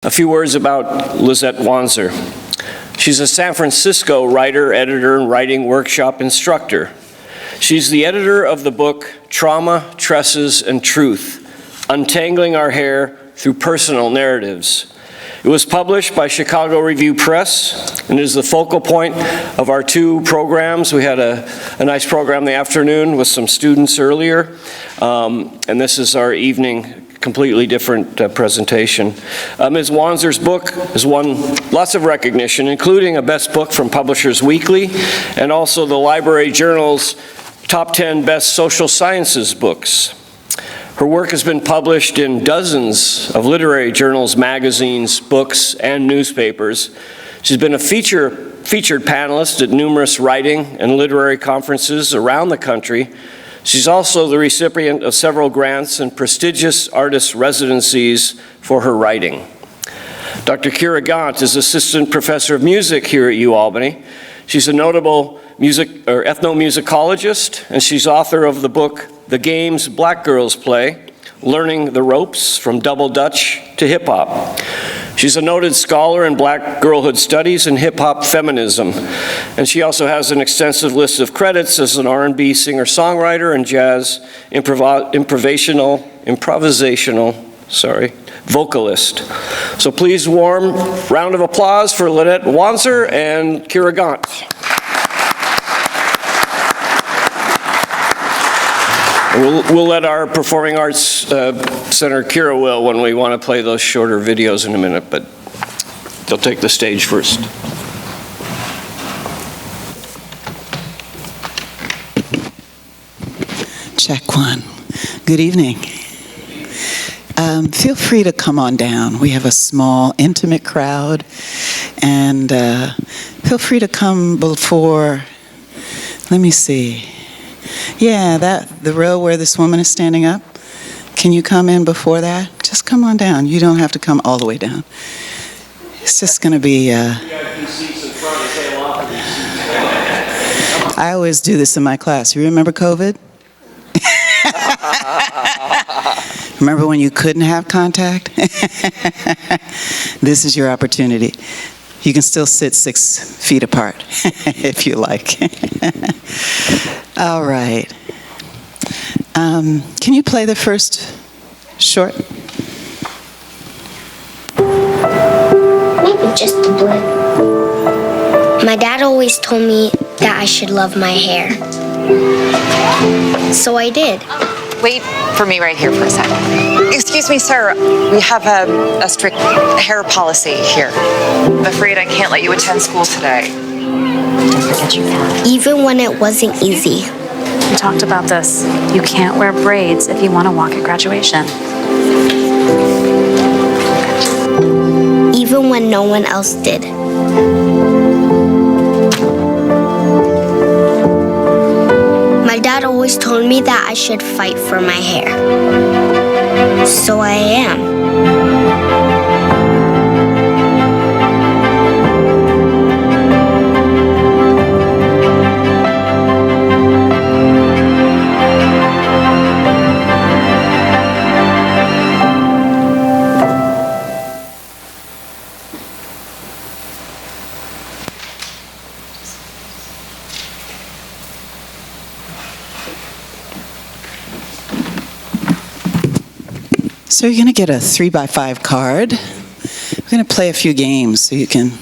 A few words about Lyzette Wanzer. She's a San Francisco writer, editor, and writing workshop instructor. She's the editor of the book Trauma, Tresses, and Truth, Untangling Our Hair Through Personal Narratives. It was published by Chicago Review Press and is the focal point of our two programs. We had a nice program in the afternoon with some students earlier, and this is our evening completely different presentation. Ms. Wanzer's book has won lots of recognition, including a Best Book from Publishers Weekly and also the Library Journal's Top 10 Best Social Sciences Books. Her work has been published in dozens of literary journals, magazines, books, and newspapers. She's been a featured panelist at numerous writing and literary conferences around the country. She's also the recipient of several grants and prestigious artist residencies for her writing. Dr. Kyra Gaunt is assistant professor of music here at Albany. She's a notable ethnomusicologist, and she's author of the book The Games Black Girls Play, Learning the Ropes from Double Dutch to Hip Hop. She's a noted scholar in Black girlhood studies and hip hop feminism, and she also has an extensive list of credits as an R&B singer-songwriter and jazz improvisational vocalist. So please, warm round of applause for Lyzette Wanzer and Kyra Gaunt. We'll let our Performing Arts Center, Kyra will, when we want to play those shorter videos in a minute, but they'll take the stage first. Check one. Good evening. Feel free to come on down. We have a small, intimate crowd, and feel free to come before, let me see. Yeah, the row where this woman is standing up. Can you come in before that? Just come on down. You don't have to come all the way down. It's just going to be... I always do this in my class. You remember COVID? Remember when you couldn't have contact? This is your opportunity. You can still sit 6 feet apart if you like. All right. Can you play the first short? Maybe just a blip. My dad always told me that I should love my hair. So I did. Wait for me right here for a second. Excuse me, sir. We have a strict hair policy here. I'm afraid I can't let you attend school today. Don't forget your dad. Even when it wasn't easy. We talked about this. You can't wear braids if you want to walk at graduation. Even when no one else did. My dad always told me that I should fight for my hair. So I am. So you're going to get a 3x5 card. We're going to play a few games so you can...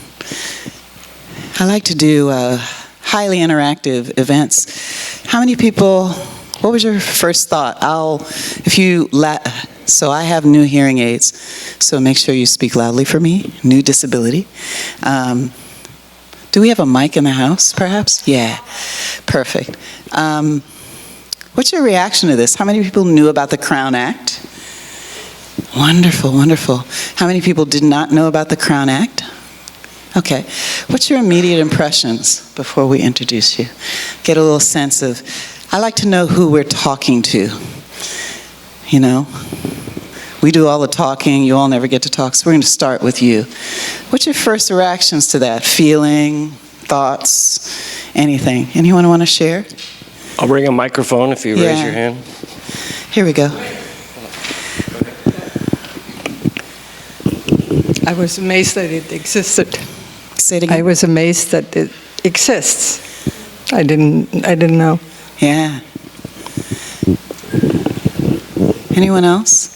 I like to do highly interactive events. How many people... What was your first thought? So I have new hearing aids, so make sure you speak loudly for me. New disability. Do we have a mic in the house, perhaps? Yeah, perfect. What's your reaction to this? How many people knew about the Crown Act? Wonderful, wonderful. How many people did not know about the Crown Act? Okay. What's your immediate impressions before we introduce you? Get a little sense of... I like to know who we're talking to. You know? We do all the talking. You all never get to talk, so we're going to start with you. What's your first reactions to that? Feeling, thoughts, anything? Anyone want to share? I'll bring a microphone if you raise your hand. Here we go. I was amazed that it existed. Say it I again. was amazed that it exists. I didn't know. Yeah. Anyone else?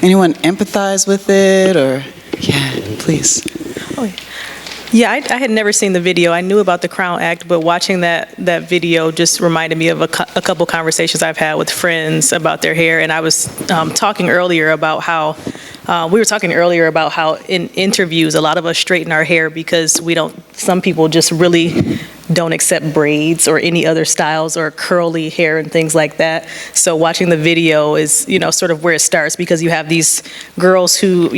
Anyone empathize with it, or? Yeah, please. Yeah, I had never seen the video. I knew about the Crown Act, but watching that video just reminded me of a couple conversations I've had with friends about their hair. And I was talking earlier about how, in interviews, a lot of us straighten our hair because some people just really don't accept braids or any other styles or curly hair and things like that. So watching the video is, sort of where it starts, because you have these girls who,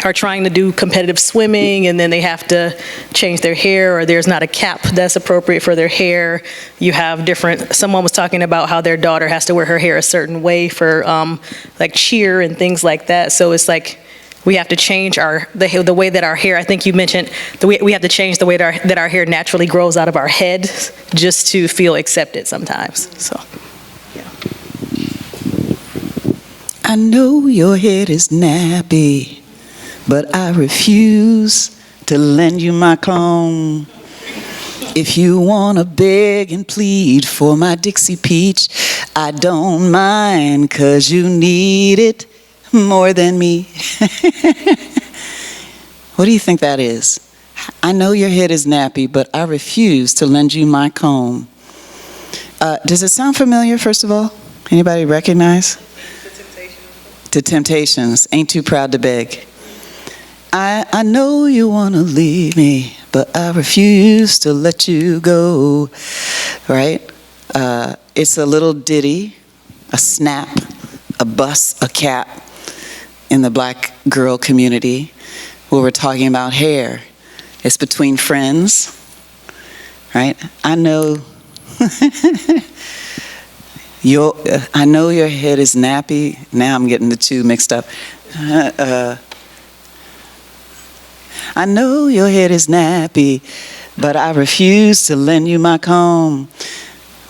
are trying to do competitive swimming, and then they have to change their hair, or there's not a cap that's appropriate for their hair. You have someone was talking about how their daughter has to wear her hair a certain way for like cheer and things like that. So it's like we have to change the way that our hair, I think you mentioned, we have to change the way that our hair naturally grows out of our head just to feel accepted sometimes. So. I know your head is nappy, but I refuse to lend you my comb. If you want to beg and plead for my Dixie Peach, I don't mind, 'cause you need it more than me. What do you think that is? I know your head is nappy, but I refuse to lend you my comb. Does it sound familiar, first of all? Anybody recognize? The Temptations, Ain't Too Proud to Beg. I know you want to leave me, but I refuse to let you go, right? It's a little ditty, a snap, a bust, a cap in the black girl community where we're talking about hair. It's between friends, right? I know I know your head is nappy. Now I'm getting the two mixed up. I know your head is nappy, but I refuse to lend you my comb.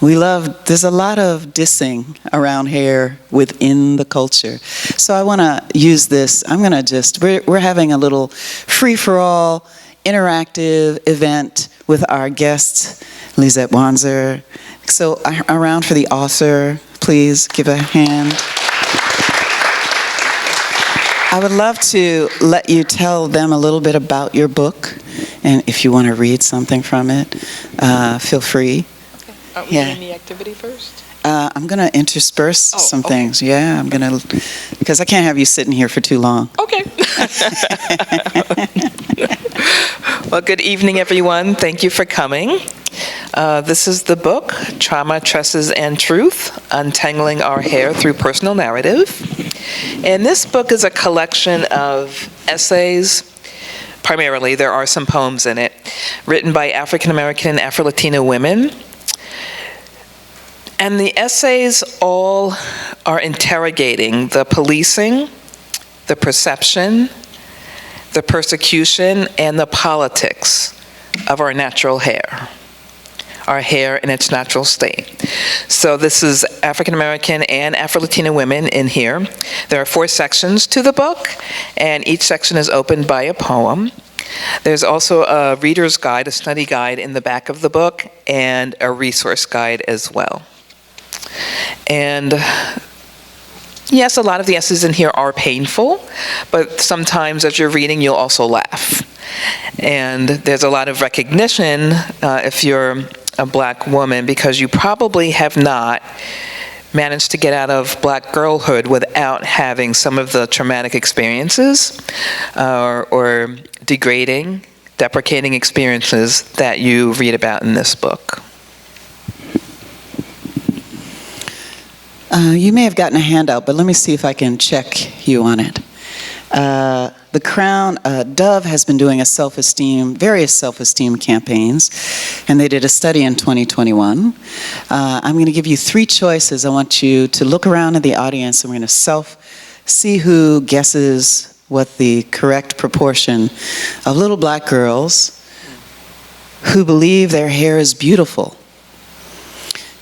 There's a lot of dissing around hair within the culture. So I want to use this. We're having a little free-for-all interactive event with our guest, Lyzette Wanzer. So around for the author, please give a hand. I would love to let you tell them a little bit about your book, and if you want to read something from it, feel free. Okay. Are we doing the activity first? I'm going to intersperse some things. Yeah, because I can't have you sitting here for too long. Okay. Well, good evening, everyone. Thank you for coming. This is the book, Trauma, Tresses, and Truth, Untangling Our Hair Through Personal Narrative. And this book is a collection of essays. Primarily, there are some poems in it, written by African-American and Afro-Latino women. And the essays all are interrogating the policing, the perception, the persecution, and the politics of our natural hair, our hair in its natural state. So this is African American and Afro-Latino women in here. There are 4 sections to the book, and each section is opened by a poem. There's also a reader's guide, a study guide in the back of the book, and a resource guide as well. And yes, a lot of the essays in here are painful, but sometimes as you're reading, you'll also laugh. And there's a lot of recognition if you're a black woman, because you probably have not managed to get out of black girlhood without having some of the traumatic experiences or degrading, deprecating experiences that you read about in this book. You may have gotten a handout, but let me see if I can check you on it. The Crown, Dove has been doing various self-esteem campaigns, and they did a study in 2021. I'm going to give you 3 choices. I want you to look around in the audience, and we're going to see who guesses what the correct proportion of little black girls who believe their hair is beautiful.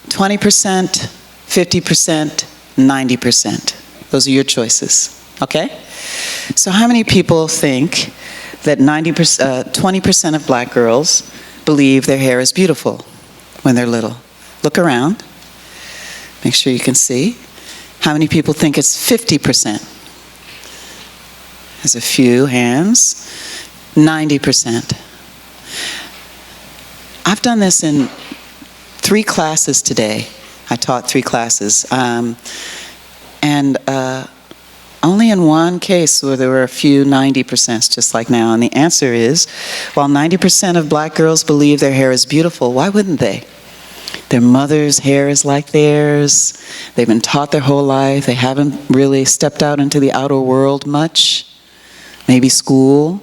20%, 50%, 90%. Those are your choices. okay? So how many people think that 20% of black girls believe their hair is beautiful when they're little? Look around. Make sure you can see. How many people think it's 50%? There's a few hands. 90%. I've done this in 3 classes today. I taught 3 classes. Only in one case where there were a few 90%, just like now. And the answer is, while 90% of black girls believe their hair is beautiful, why wouldn't they? Their mother's hair is like theirs. They've been taught their whole life. They haven't really stepped out into the outer world much. Maybe school.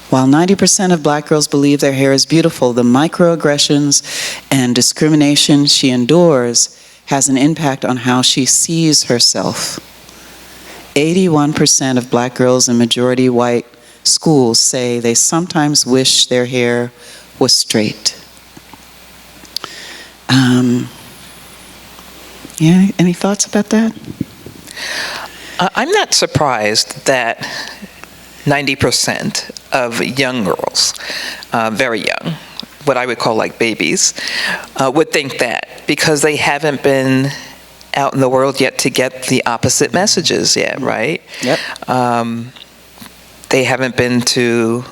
While 90% of black girls believe their hair is beautiful, the microaggressions and discrimination she endures has an impact on how she sees herself. 81% of black girls in majority white schools say they sometimes wish their hair was straight. Yeah, any thoughts about that? I'm not surprised that 90% of young girls, very young, what I would call like babies, would think that, because they haven't been out in the world yet to get the opposite messages yet, right? Yep. They haven't been to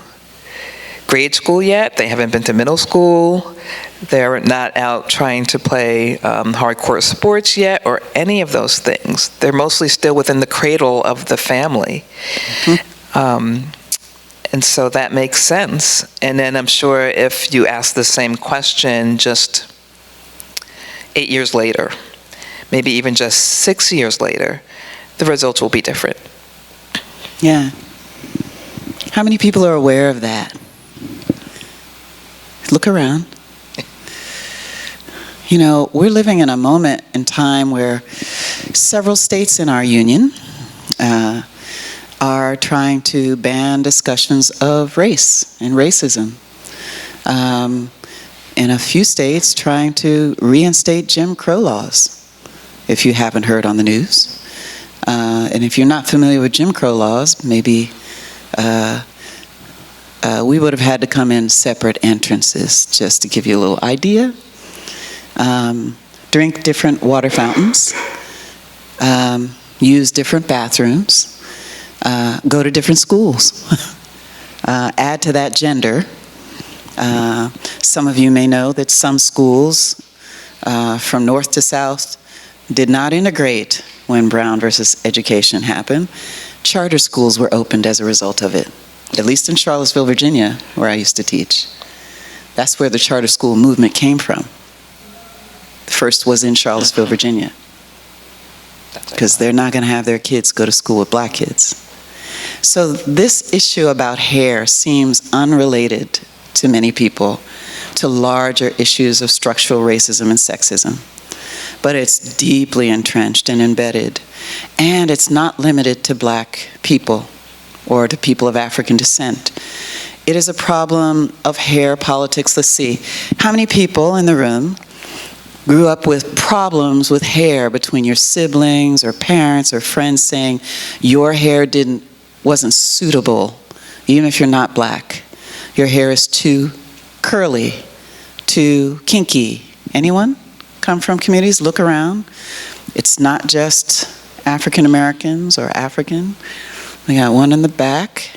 grade school yet. They haven't been to middle school. They're not out trying to play hardcore sports yet or any of those things. They're mostly still within the cradle of the family. Mm-hmm. And so that makes sense. And then I'm sure if you ask the same question just 8 years later, maybe even just 6 years later, the results will be different. Yeah. How many people are aware of that? Look around. You know, we're living in a moment in time where several states in our union are trying to ban discussions of race and racism. In a few states trying to reinstate Jim Crow laws, if you haven't heard on the news. And if you're not familiar with Jim Crow laws, maybe we would have had to come in separate entrances, just to give you a little idea. Drink different water fountains, use different bathrooms, go to different schools. Add to that gender. Some of you may know that some schools from north to south did not integrate when Brown versus Education happened. Charter schools were opened as a result of it, at least in Charlottesville, Virginia, where I used to teach. That's where the charter school movement came from. The first was in Charlottesville, Virginia, because they're not going to have their kids go to school with black kids. So this issue about hair seems unrelated to many people to larger issues of structural racism and sexism. But it's deeply entrenched and embedded. And it's not limited to black people or to people of African descent. It is a problem of hair politics. Let's see. How many people in the room grew up with problems with hair between your siblings or parents or friends saying your hair wasn't suitable, even if you're not black? Your hair is too curly, too kinky. Anyone come from communities? Look around. It's not just African Americans or African. We got one in the back.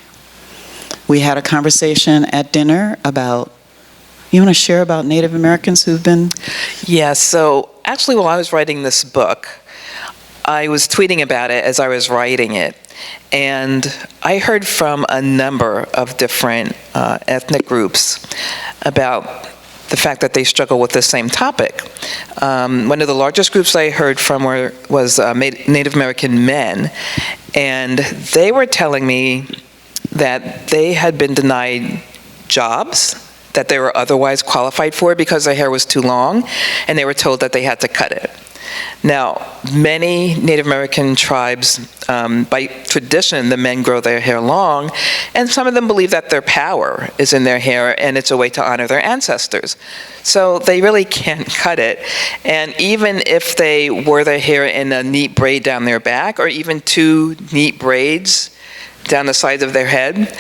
We had a conversation at dinner about, you want to share about Native Americans who've been? Yeah, so actually while I was writing this book, I was tweeting about it as I was writing it. And I heard from a number of different ethnic groups about the fact that they struggle with the same topic. One of the largest groups I heard from was Native American men, and they were telling me that they had been denied jobs that they were otherwise qualified for because their hair was too long, and they were told that they had to cut it. Now, many Native American tribes, by tradition, the men grow their hair long, and some of them believe that their power is in their hair and it's a way to honor their ancestors. So they really can't cut it. And even if they wore their hair in a neat braid down their back, or even 2 neat braids down the sides of their head,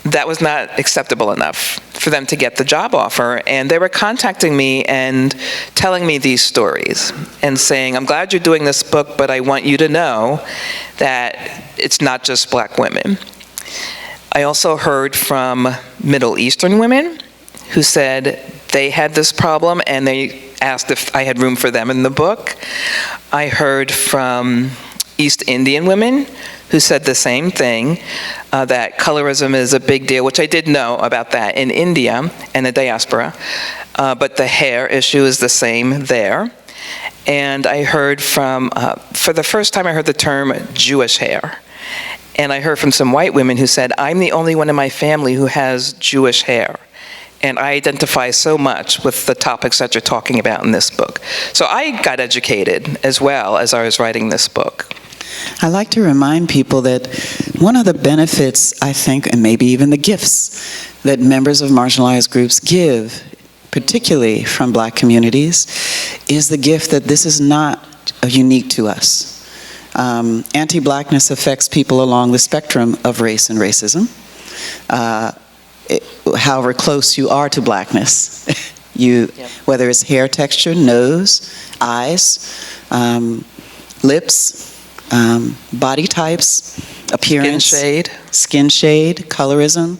that was not acceptable enough for them to get the job offer. And they were contacting me and telling me these stories and saying, I'm glad you're doing this book, but I want you to know that it's not just black women. I also heard from Middle Eastern women who said they had this problem and they asked if I had room for them in the book. I heard from East Indian women who said the same thing, that colorism is a big deal, which I did know about that in India and the diaspora, but the hair issue is the same there. And I heard from, for the first time I heard the term Jewish hair. And I heard from some white women who said, I'm the only one in my family who has Jewish hair. And I identify so much with the topics that you're talking about in this book. So I got educated as well as I was writing this book. I like to remind people that one of the benefits, I think, and maybe even the gifts that members of marginalized groups give, particularly from black communities, is the gift that this is not unique to us. Anti-blackness affects people along the spectrum of race and racism. However close you are to blackness, whether it's hair texture, nose, eyes, lips, body types, appearance, skin shade, colorism.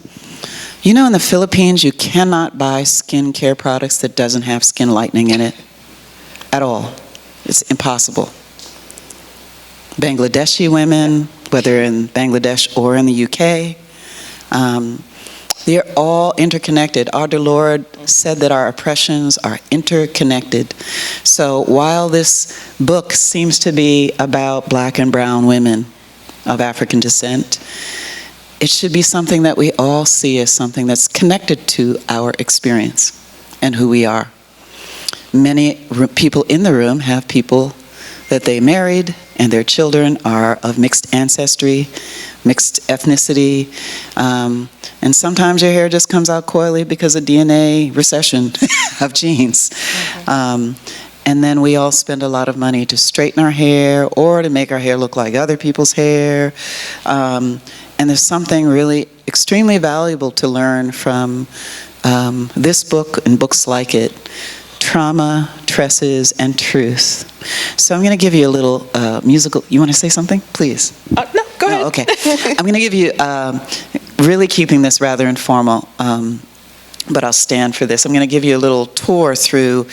You know, in the Philippines, you cannot buy skin care products that doesn't have skin lightening in it at all. It's impossible. Bangladeshi women, whether in Bangladesh or in the UK, they're all interconnected. Our dear Lord said that our oppressions are interconnected. So while this book seems to be about black and brown women of African descent, it should be something that we all see as something that's connected to our experience and who we are. Many people in the room have people that they married, and their children are of mixed ancestry, mixed ethnicity, and sometimes your hair just comes out coily because of DNA recession of genes. And then we all spend a lot of money to straighten our hair or to make our hair look like other people's hair. And there's something really extremely valuable to learn from this book and books like it, Trauma, Tresses, and Truth. So I'm going to give you a little musical. You want to say something? Please. No, go ahead. Oh, okay. I'm going to give you, really keeping this rather informal, but I'll stand for this. I'm going to give you a little tour through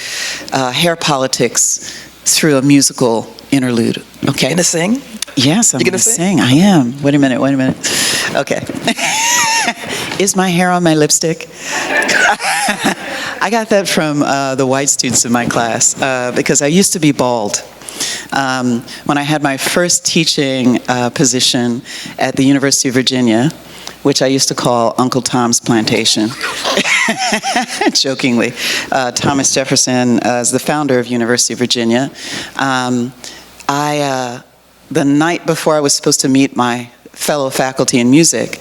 hair politics through a musical interlude. Okay. You gonna sing? Yes, I'm going to sing. I am. Wait a minute. Okay. Is my hair on my lipstick? I got that from the white students in my class because I used to be bald. When I had my first teaching position at the University of Virginia, which I used to call Uncle Tom's Plantation, jokingly. Thomas Jefferson is the founder of University of Virginia. The night before I was supposed to meet my fellow faculty in music,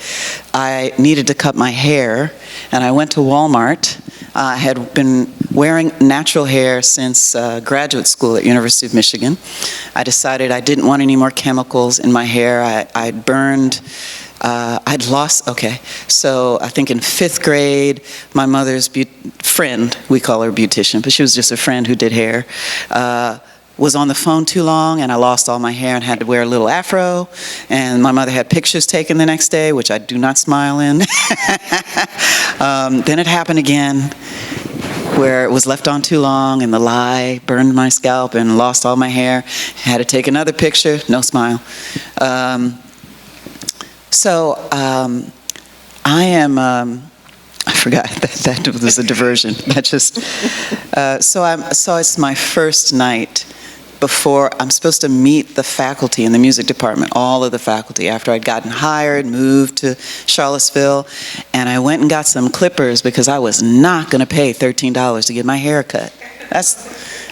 I needed to cut my hair, and I went to Walmart. I had been wearing natural hair since graduate school at University of Michigan. I decided I didn't want any more chemicals in my hair. I'd burned, I'd lost, okay. So I think in 5th grade, my mother's friend, we call her beautician, but she was just a friend who did hair, was on the phone too long, and I lost all my hair and had to wear a little afro. And my mother had pictures taken the next day, which I do not smile in. Then it happened again, where it was left on too long, and the lye burned my scalp and lost all my hair. Had to take another picture, no smile. I am, I forgot, that was a diversion. That just, so it's my first night before I'm supposed to meet the faculty in the music department, all of the faculty, after I'd gotten hired, moved to Charlottesville, and I went and got some clippers because I was not going to pay $13 to get my hair cut.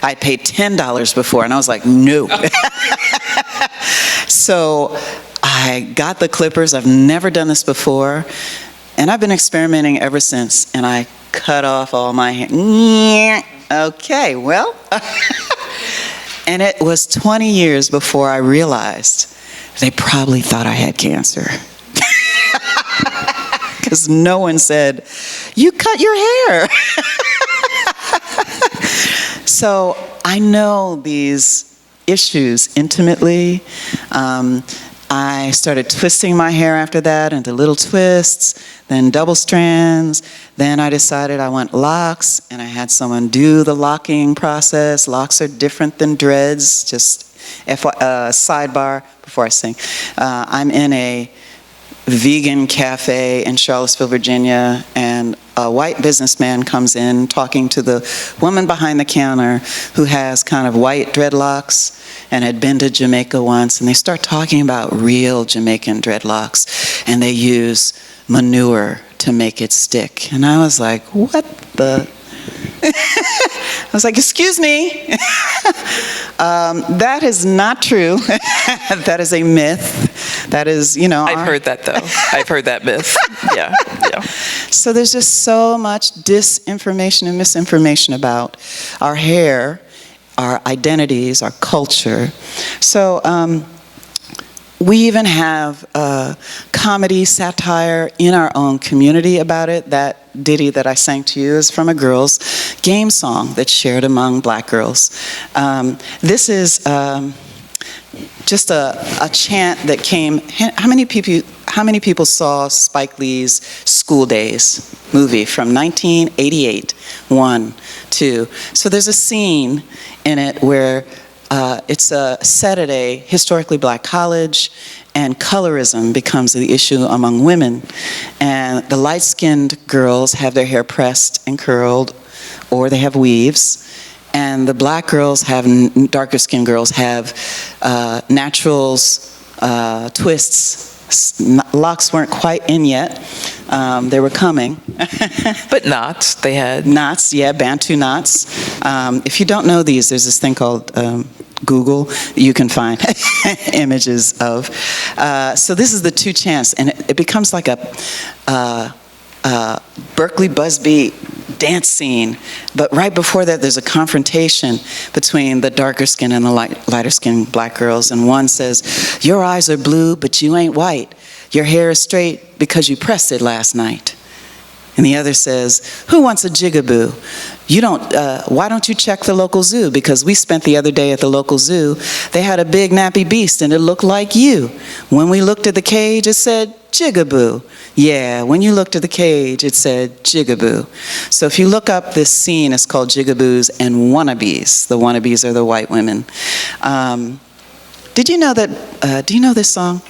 I'd paid $10 before, and I was like, no. So I got the clippers. I've never done this before, and I've been experimenting ever since, and I cut off all my hair. Okay, well. And it was 20 years before I realized they probably thought I had cancer. Because no one said, you cut your hair. So I know these issues intimately. I started twisting my hair after that into little twists, then double strands. Then I decided I want locks, and I had someone do the locking process. Locks are different than dreads, just sidebar before I sing. I'm in a vegan cafe in Charlottesville, Virginia, and a white businessman comes in talking to the woman behind the counter who has kind of white dreadlocks and had been to Jamaica once, and they start talking about real Jamaican dreadlocks, and they use manure to make it stick. And I was like, what the? I was like, excuse me. That is not true. That is a myth. That is, I've heard that, though. I've heard that myth. Yeah. So there's just so much disinformation and misinformation about our hair, our identities, our culture. So we even have comedy, satire in our own community about it. That ditty that I sang to you is from a girls' game song that's shared among black girls. This is just a chant that came. How many people saw Spike Lee's School Days movie from 1988? 1, 2. So there's a scene in it where it's set at a historically black college, and colorism becomes the issue among women. And the light-skinned girls have their hair pressed and curled, or they have weaves. And the black girls darker-skinned girls have naturals, twists. Locks weren't quite in yet. They were coming. But knots, they had. Knots, yeah, Bantu knots. If you don't know these, there's this thing called Google. You can find images of. So this is the two chants, and it becomes like a Berkeley Busby dance scene. But right before that, there's a confrontation between the darker skin and the lighter skinned black girls. And one says, your eyes are blue, but you ain't white. Your hair is straight because you pressed it last night. And the other says, who wants a jigaboo? Why don't you check the local zoo? Because we spent the other day at the local zoo. They had a big nappy beast and it looked like you. When we looked at the cage, it said jigaboo. Yeah, when you looked at the cage, it said jigaboo. So if you look up this scene, it's called Jigaboos and Wannabes. The wannabes are the white women. Did you know that, do you know this song?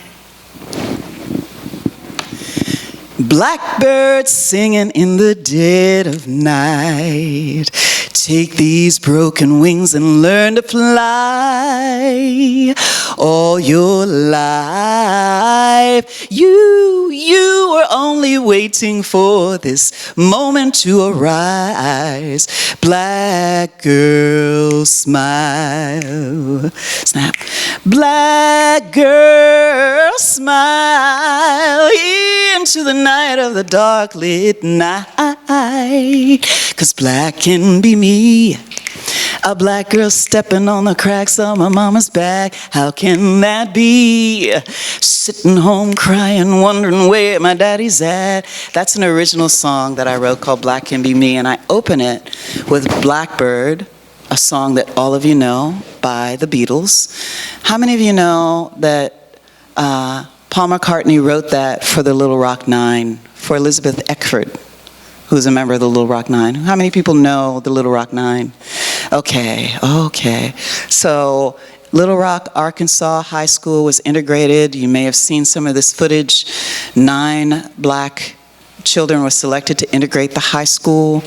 Blackbird singing in the dead of night. Take these broken wings and learn to fly. All your life, you were only waiting for this moment to arise. Black girl, smile. Snap. Black girl, smile into the night of the dark lit night. 'Cause black can be me. A black girl stepping on the cracks of my mama's back. How can that be? Sitting home crying, wondering where my daddy's at. That's an original song that I wrote called Black Can Be Me, and I open it with Blackbird, a song that all of you know by the Beatles. How many of you know that Paul McCartney wrote that for the Little Rock Nine, for Elizabeth Eckford, who's a member of the Little Rock Nine? How many people know the Little Rock Nine? Okay. So Little Rock, Arkansas High School was integrated. You may have seen some of this footage. 9 black children were selected to integrate the high school.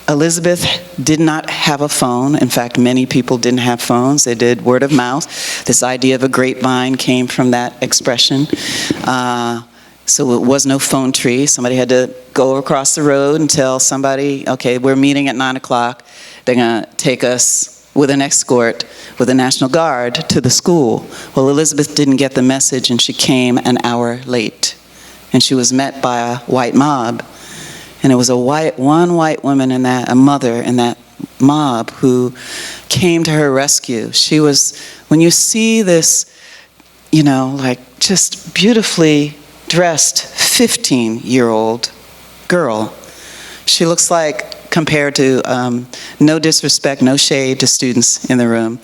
Elizabeth did not have a phone. In fact, many people didn't have phones. They did word of mouth. This idea of a grapevine came from that expression. So it was no phone tree. Somebody had to go across the road and tell somebody, okay, we're meeting at 9 o'clock. they're gonna take us with an escort, with the National Guard, to the school. Well, Elizabeth didn't get the message, and she came an hour late. And she was met by a white mob. And it was one white woman in that, a mother in that mob, who came to her rescue. She was, when you see this, you know, like just beautifully dressed 15-year-old girl, she looks like, compared to, no disrespect, no shade to students in the room,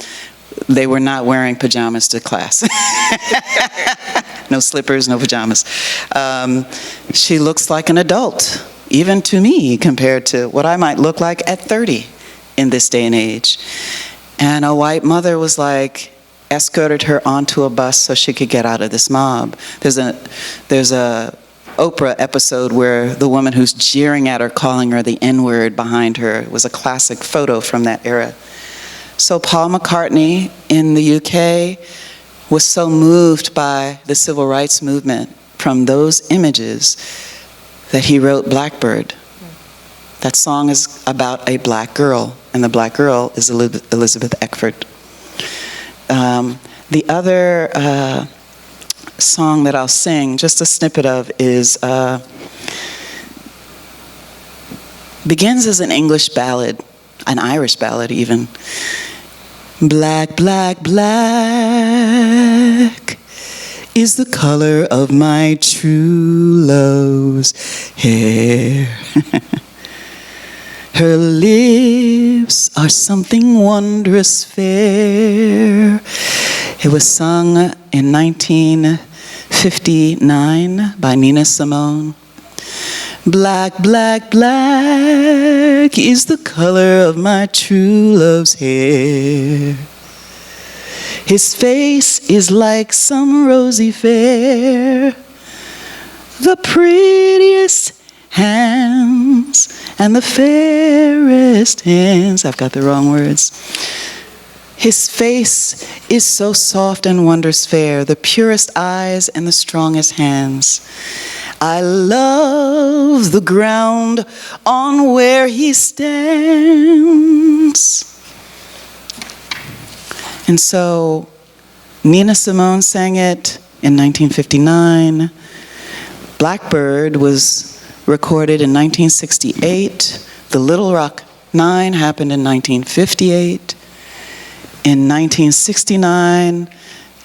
they were not wearing pajamas to class. No slippers, no pajamas. She looks like an adult, even to me, compared to what I might look like at 30 in this day and age. And a white mother was like, escorted her onto a bus so she could get out of this mob. There's a Oprah episode where the woman who's jeering at her, calling her the N-word behind her, was a classic photo from that era. So Paul McCartney in the UK was so moved by the civil rights movement from those images that he wrote Blackbird. That song is about a black girl, and the black girl is Elizabeth Eckford. The other song that I'll sing, just a snippet of, is begins as an English ballad, an Irish ballad even. Black, black, black is the color of my true love's hair. Her lips are something wondrous fair. It was sung in 1959 by Nina Simone. Black, black, black is the color of my true love's hair. His face is like some rosy fair, the prettiest hands and the fairest hands. I've got the wrong words. His face is so soft and wondrous fair, the purest eyes and the strongest hands. I love the ground on where he stands. And so Nina Simone sang it in 1959. Blackbird was recorded in 1968. The Little Rock Nine happened in 1958. In 1969,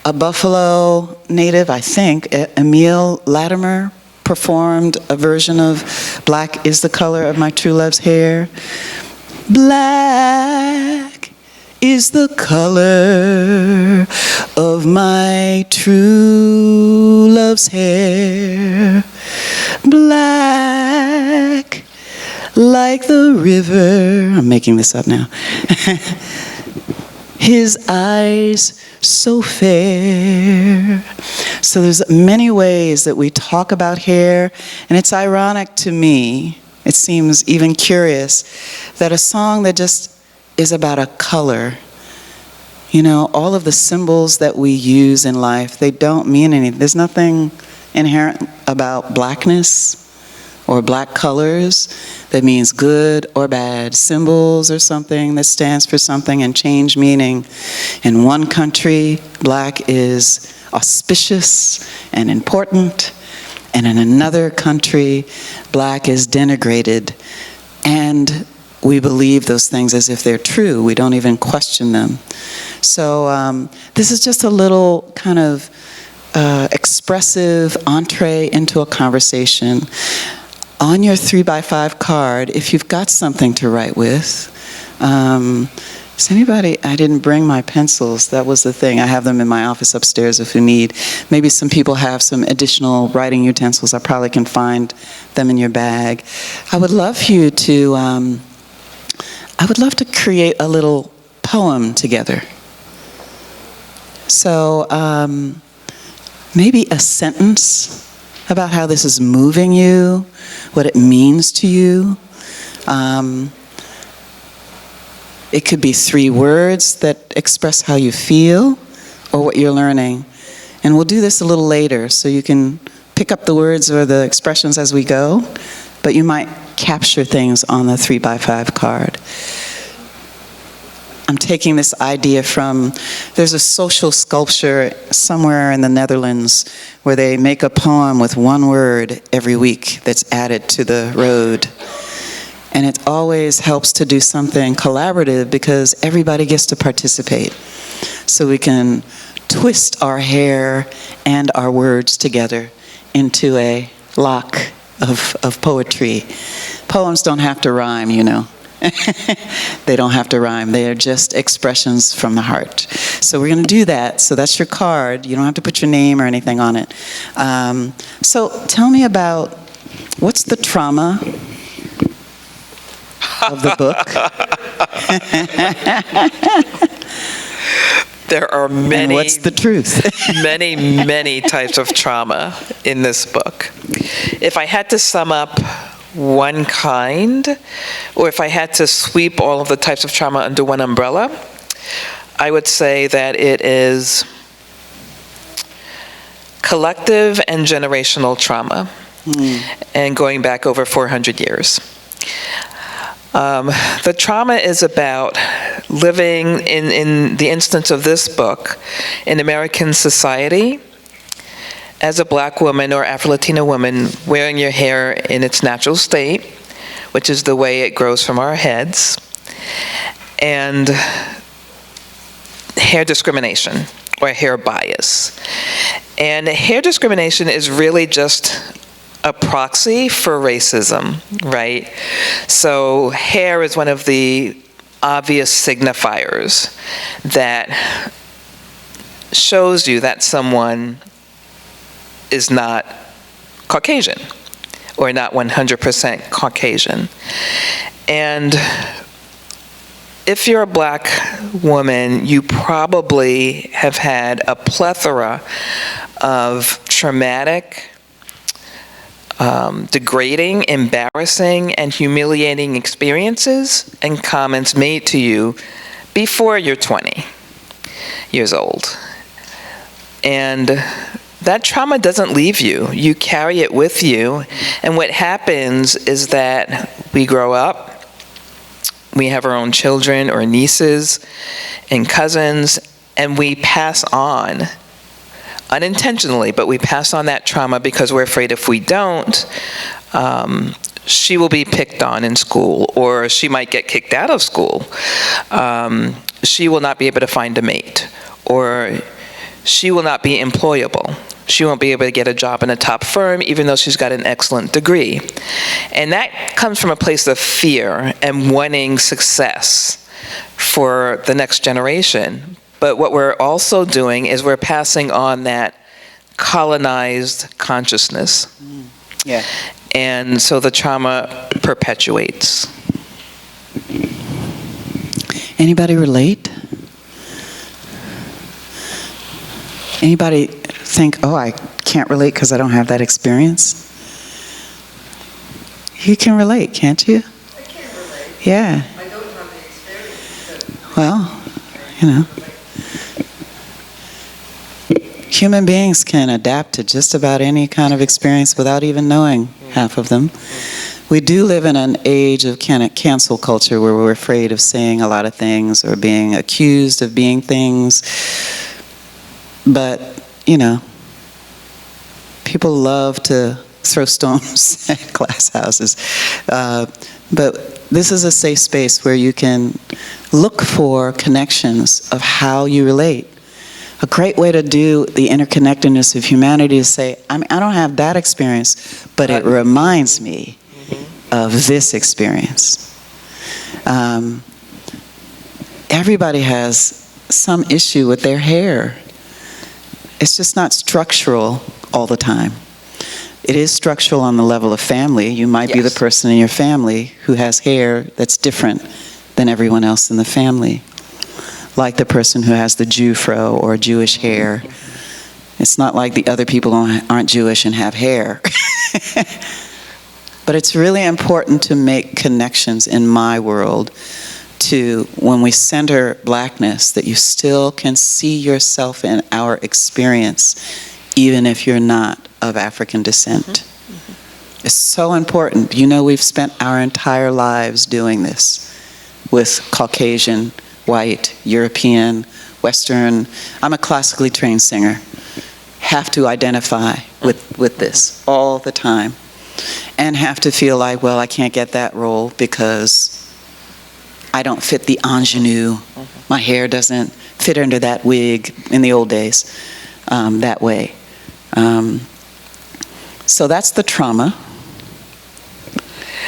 a Buffalo native, I think, Emile Latimer, performed a version of Black is the Color of My True Love's Hair. Black is the color of my true love's hair. Black like the river. I'm making this up now. His eyes so fair. So there's many ways that we talk about hair, and it's ironic to me, it seems even curious, that a song that just is about a color, you know, all of the symbols that we use in life, they don't mean anything. There's nothing inherent about blackness or black colors that means good or bad. Symbols are something that stands for something and change meaning. In one country, black is auspicious and important, and in another country, black is denigrated. And we believe those things as if they're true. We don't even question them. So this is just a little kind of expressive entree into a conversation. On your 3x5 card, if you've got something to write with, is anybody, I didn't bring my pencils, that was the thing. I have them in my office upstairs if you need. Maybe some people have some additional writing utensils. I probably can find them in your bag. I would love you to, I would love to create a little poem together. So maybe a sentence about how this is moving you, what it means to you. It could be 3 words that express how you feel or what you're learning. And we'll do this a little later, so you can pick up the words or the expressions as we go, but you might capture things on the 3x5 card. I'm taking this idea from, there's a social sculpture somewhere in the Netherlands where they make a poem with one word every week that's added to the road. And it always helps to do something collaborative because everybody gets to participate. So we can twist our hair and our words together into a lock of poetry. Poems don't have to rhyme, you know. They don't have to rhyme. They are just expressions from the heart. So we're going to do that. So that's your card. You don't have to put your name or anything on it. So tell me about, what's the trauma of the book? There are many. And what's the truth? many types of trauma in this book. If I had to sum up one kind, or if I had to sweep all of the types of trauma under one umbrella, I would say that it is collective and generational trauma, and going back over 400 years. The trauma is about living, in the instance of this book, in American society, as a Black woman or Afro-Latina woman, wearing your hair in its natural state, which is the way it grows from our heads, and hair discrimination or hair bias. And hair discrimination is really just a proxy for racism, right? So hair is one of the obvious signifiers that shows you that someone is not Caucasian or not 100% Caucasian. And if you're a Black woman, you probably have had a plethora of traumatic, degrading, embarrassing, and humiliating experiences and comments made to you before you're 20 years old. And that trauma doesn't leave you. You carry it with you. And what happens is that we grow up, we have our own children or nieces and cousins, and we pass on, unintentionally, but we pass on that trauma because we're afraid if we don't, she will be picked on in school, or she might get kicked out of school. She will not be able to find a mate, or she will not be employable. She won't be able to get a job in a top firm, even though she's got an excellent degree. And that comes from a place of fear and wanting success for the next generation. But what we're also doing is we're passing on that colonized consciousness. Yeah. And so the trauma perpetuates. Anybody relate? Anybody think, oh, I can't relate because I don't have that experience? You can relate, can't you? I can relate. Yeah. I don't have the experience. Well, you know. Human beings can adapt to just about any kind of experience without even knowing half of them. We do live in an age of cancel culture where we're afraid of saying a lot of things or being accused of being things. But, you know, people love to throw stones at glass houses. But this is a safe space where you can look for connections of how you relate. A great way to do the interconnectedness of humanity is say, I don't have that experience, but it reminds me of this experience. Everybody has some issue with their hair. It's just not structural all the time. It is structural on the level of family. You might be the person in your family who has hair that's different than everyone else in the family. Like the person who has the Jew fro or Jewish hair. It's not like the other people aren't Jewish and have hair. But it's really important to make connections in my world to when we center Blackness, that you still can see yourself in our experience, even if you're not of African descent. It's so important. You know, we've spent our entire lives doing this with Caucasian white, European, Western. I'm a classically trained singer. Have to identify with this all the time. And have to feel like, well, I can't get that role because I don't fit the ingenue. My hair doesn't fit under that wig in the old days that way. So that's the trauma.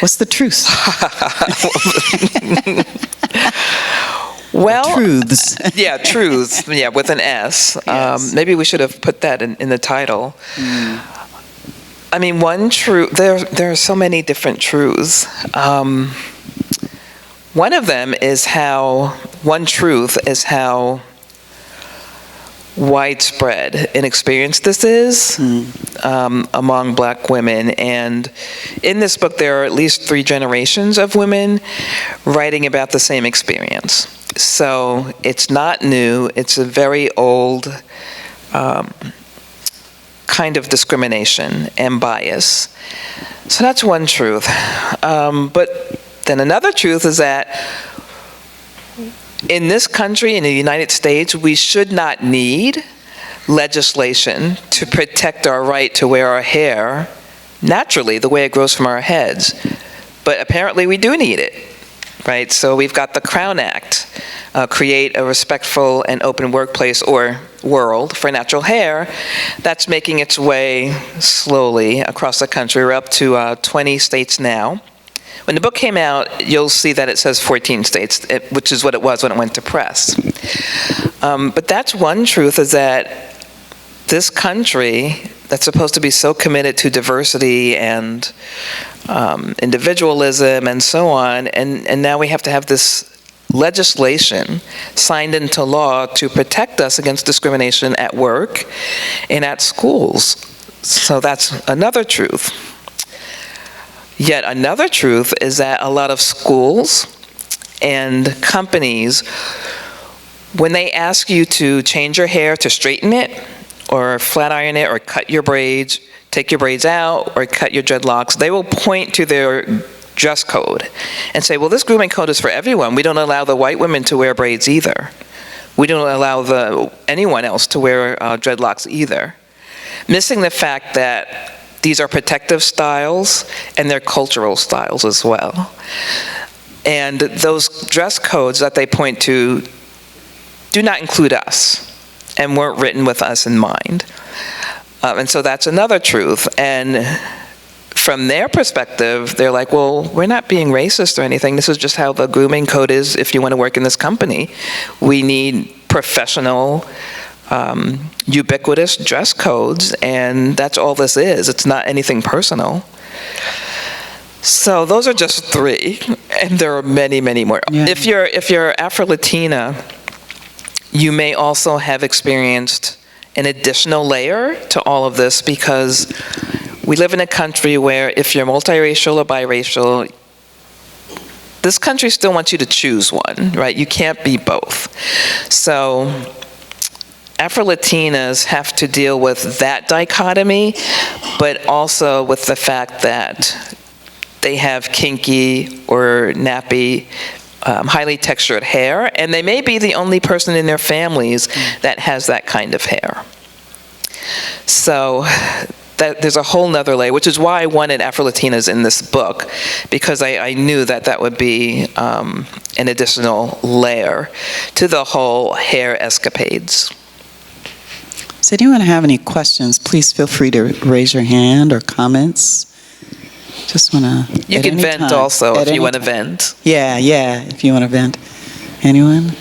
What's the truth? Well, truths. Yeah, truths. Yeah, with an S. Yes. Maybe we should have put that in the title. I mean, one truth. There are so many different truths. One of them is one truth is how widespread an experience this is among Black women. And in this book, there are at least 3 generations of women writing about the same experience. So it's not new. It's a very old kind of discrimination and bias. So that's one truth. But then another truth is that in this country, in the United States, we should not need legislation to protect our right to wear our hair naturally, the way it grows from our heads. But apparently we do need it, right? So we've got the Crown Act, create a respectful and open workplace or world for natural hair. That's making its way slowly across the country. We're up to 20 states now. When the book came out, you'll see that it says 14 states, which is what it was when it went to press. But that's one truth, is that this country that's supposed to be so committed to diversity and individualism and so on, and now we have to have this legislation signed into law to protect us against discrimination at work and at schools. So that's another truth. Yet another truth is that a lot of schools and companies, when they ask you to change your hair, to straighten it, or flat iron it, or cut your braids, take your braids out, or cut your dreadlocks, they will point to their dress code and say, well, this grooming code is for everyone. We don't allow the white women to wear braids either. We don't allow anyone else to wear dreadlocks either. Missing the fact that these are protective styles and they're cultural styles as well. And those dress codes that they point to do not include us and weren't written with us in mind. And so that's another truth. And from their perspective, they're like, well, we're not being racist or anything. This is just how the grooming code is if you want to work in this company. We need professional, ubiquitous dress codes, and that's all this is. It's not anything personal. So those are just 3, and there are many, many more. Yeah. If you're Afro-Latina, you may also have experienced an additional layer to all of this, because we live in a country where if you're multiracial or biracial, this country still wants you to choose one, right? You can't be both. So Afro-Latinas have to deal with that dichotomy, but also with the fact that they have kinky or nappy, highly textured hair, and they may be the only person in their families that has that kind of hair. So there's a whole nother layer, which is why I wanted Afro-Latinas in this book, because I knew that would be an additional layer to the whole hair escapades. Does anyone have any questions? Please feel free to raise your hand or comments. Just want to. You can vent also if you want to vent. Yeah, if you want to vent. Anyone?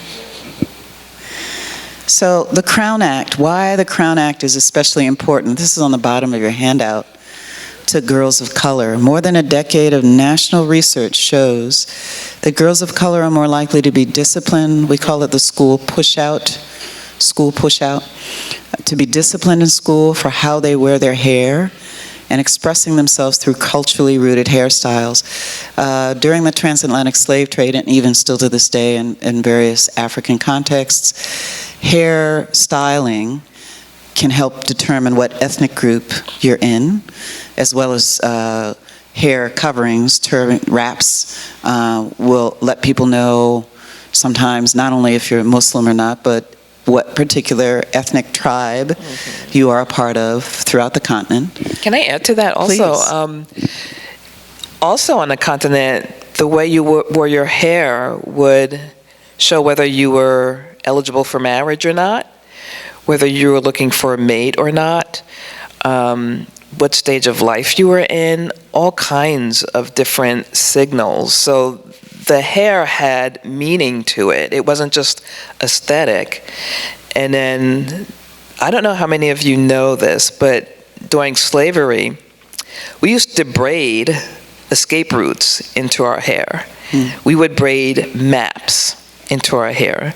So the Crown Act, why the Crown Act is especially important. This is on the bottom of your handout. To girls of color. More than a decade of national research shows that girls of color are more likely to be disciplined. We call it the school push-out, to be disciplined in school for how they wear their hair and expressing themselves through culturally rooted hairstyles. During the transatlantic slave trade, and even still to this day in various African contexts, hair styling can help determine what ethnic group you're in, as well as hair coverings, turban wraps will let people know sometimes not only if you're Muslim or not, but what particular ethnic tribe you are a part of throughout the continent. Can I add to that also? Also on the continent, the way you wore your hair would show whether you were eligible for marriage or not, whether you were looking for a mate or not, what stage of life you were in, all kinds of different signals. So the hair had meaning to it. It wasn't just aesthetic. And then, I don't know how many of you know this, but during slavery, we used to braid escape routes into our hair. We would braid maps into our hair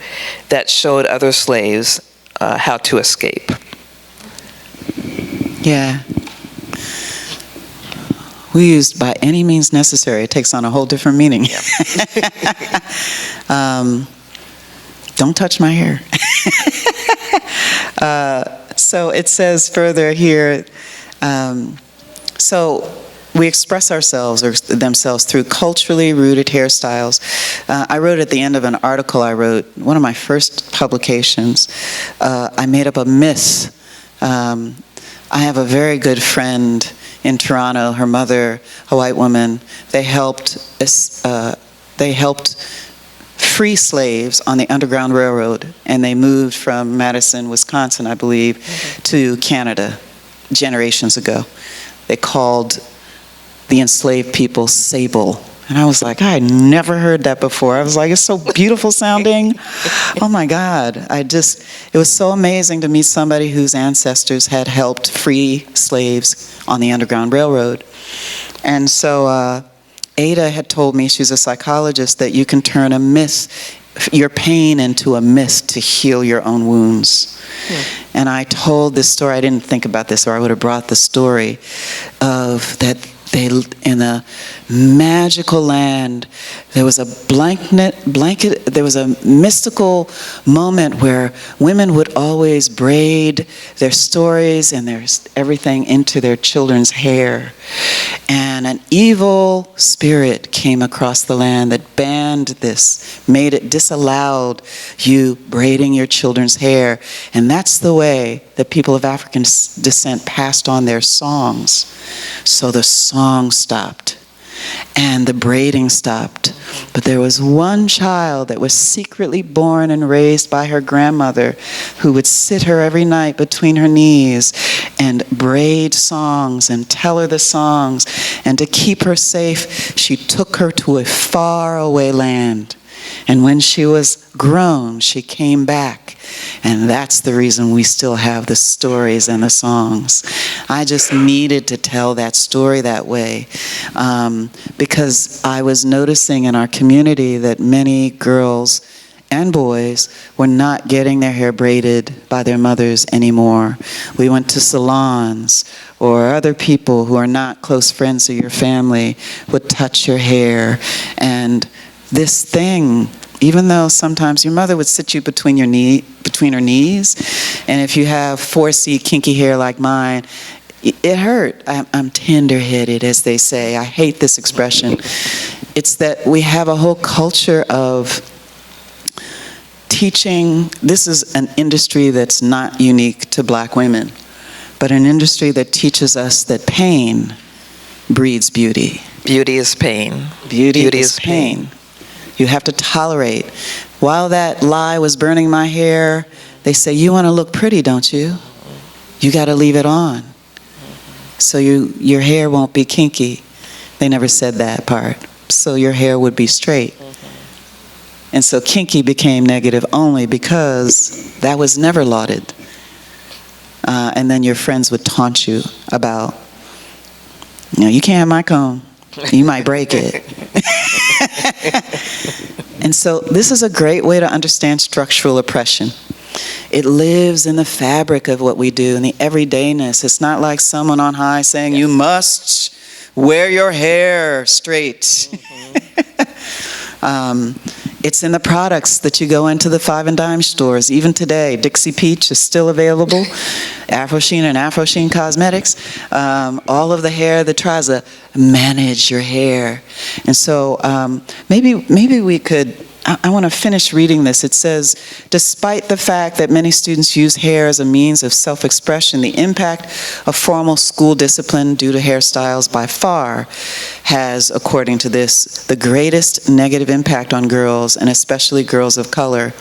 that showed other slaves how to escape. Yeah. We used by any means necessary. It takes on a whole different meaning. Yeah. Don't touch my hair. So it says further here, so we express ourselves or themselves through culturally rooted hairstyles. I wrote at the end of an article I wrote, one of my first publications, I made up a myth. I have a very good friend in Toronto, her mother, a white woman. They helped free slaves on the Underground Railroad, and they moved from Madison, Wisconsin, I believe, to Canada generations ago. They called the enslaved people sable. And I was like, I had never heard that before. I was like, it's so beautiful sounding. Oh my God. It was so amazing to meet somebody whose ancestors had helped free slaves on the Underground Railroad. And so Ada had told me, she's a psychologist, that you can turn your pain into a mist to heal your own wounds. And I told this story, I didn't think about this, or I would have brought the story of that in a magical land, there was a blanket, there was a mystical moment where women would always braid their stories and everything into their children's hair. And an evil spirit came across the land that banned this, disallowed you braiding your children's hair. And that's the way that people of African descent passed on their songs. So the song stopped and the braiding stopped. But there was one child that was secretly born and raised by her grandmother, who would sit her every night between her knees and braid songs and tell her the songs. And to keep her safe, she took her to a faraway land. And when she was grown, she came back. And that's the reason we still have the stories and the songs. I just needed to tell that story that way because I was noticing in our community that many girls and boys were not getting their hair braided by their mothers anymore. We went to salons, or other people who are not close friends of your family would touch your hair. And this thing, even though sometimes your mother would sit you between her knees, and if you have 4C kinky hair like mine, it hurt. I'm tender-headed, as they say. I hate this expression. It's that we have a whole culture of teaching. This is an industry that's not unique to black women, but an industry that teaches us that pain breeds beauty. Beauty is pain. Beauty is pain. You have to tolerate. While that lie was burning my hair, they say, you want to look pretty, don't you? You got to leave it on. So your hair won't be kinky. They never said that part. So your hair would be straight. And so kinky became negative only because that was never lauded. And then your friends would taunt you about, you can't have my comb. You might break it. And so this is a great way to understand structural oppression. It lives in the fabric of what we do, in the everydayness. It's not like someone on high saying, you must wear your hair straight. It's in the products that you go into the 5 and dime stores. Even today, Dixie Peach is still available. Afro-Sheen and Afro-Sheen Cosmetics. All of the hair that tries to manage your hair. And so maybe we could I want to finish reading this. It says, despite the fact that many students use hair as a means of self-expression, the impact of formal school discipline due to hairstyles by far has, according to this, the greatest negative impact on girls, and especially girls of color.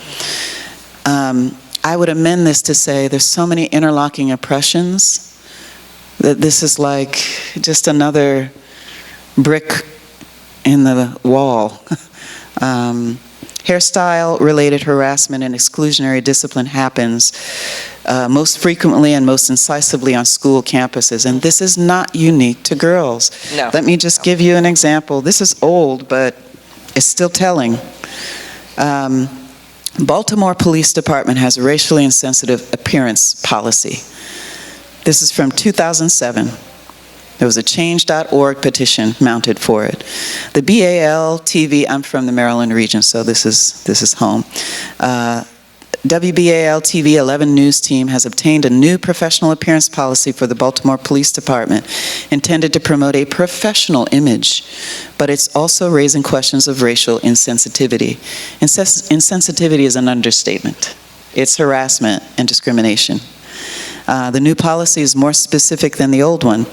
I would amend this to say there's so many interlocking oppressions that this is like just another brick in the wall. Hairstyle-related harassment and exclusionary discipline happens most frequently and most incisively on school campuses, and this is not unique to girls. No. Let me just give you an example. This is old, but it's still telling. Baltimore Police Department has a racially insensitive appearance policy. This is from 2007. There was a change.org petition mounted for it. The BAL-TV, I'm from the Maryland region, so this is home. WBAL-TV 11 News team has obtained a new professional appearance policy for the Baltimore Police Department intended to promote a professional image, but it's also raising questions of racial insensitivity. Insensitivity is an understatement. It's harassment and discrimination. The new policy is more specific than the old one.